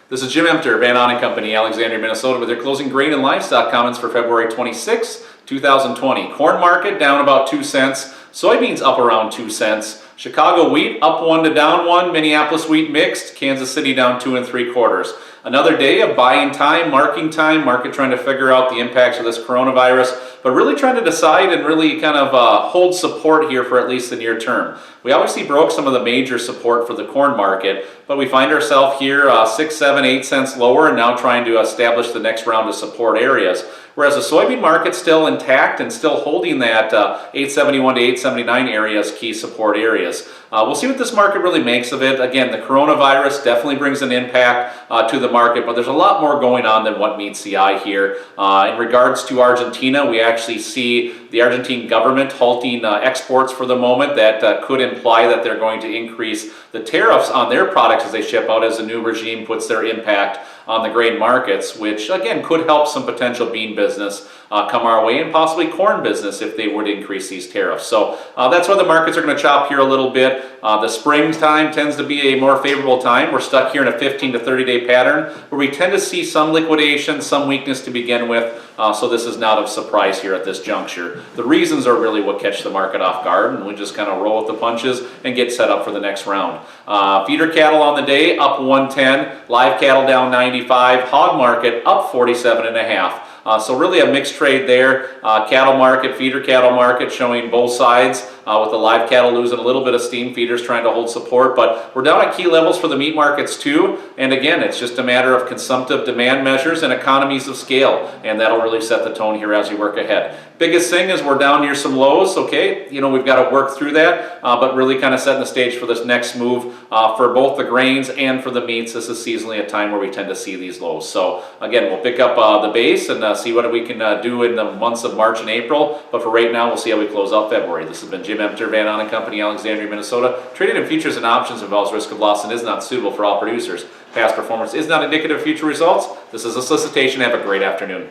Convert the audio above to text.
This is Jim Emter, Ahn Co, Alexandria, Minnesota, with your closing grain and livestock comments for February 26, 2020. Corn market down about 2 cents. Soybeans up around 2 cents. Chicago wheat up 1 to down 1. Minneapolis wheat mixed. Kansas City down 2 3/4. Another day of buying time, market trying to figure out the impacts of this coronavirus, but really trying to decide and really kind of hold support here for at least the near term. We obviously broke some of the major support for the corn market, but we find ourselves here 6, 7, 8 cents lower and now trying to establish the next round of support areas. Whereas the soybean market's still intact and still holding that 871 to 879 area as key support areas. We'll see what this market really makes of it. Again, the coronavirus definitely brings an impact to the market, but there's a lot more going on than what meets the eye here. In regards to Argentina, we actually see the Argentine government halting exports for the moment. That could imply that they're going to increase the tariffs on their products as they ship out as the new regime puts their impact on the grain markets, which again could help some potential bean business come our way and possibly corn business if they would increase these tariffs. So that's why the markets are going to chop here a little bit. The springtime tends to be a more favorable time. We're stuck here in a 15 to 30 day pattern where we tend to see some liquidation, some weakness to begin with. So this is not of surprise here at this juncture. The reasons are really what catch the market off guard, and we just kind of roll with the punches and get set up for the next round. Feeder cattle on the day up 110, live cattle down 95, hog market up 47.5. So really a mixed trade there. Cattle market, feeder cattle market showing both sides with the live cattle losing a little bit of steam, feeders trying to hold support, but we're down at key levels for the meat markets too. And again, it's just a matter of consumptive demand measures and economies of scale, and that'll really set the tone here as we work ahead. Biggest thing is we're down near some lows, okay? You know, we've got to work through that, but really kind of setting the stage for this next move for both the grains and for the meats. This is seasonally a time where we tend to see these lows. So again, we'll pick up the base and see what we can do in the months of March and April, but for right now, we'll see how we close out February. This has been Jim Emter, Ahn Co, Alexandria, Minnesota. Trading in futures and options involves risk of loss and is not suitable for all producers. Past performance is not indicative of future results. This is a solicitation. Have a great afternoon.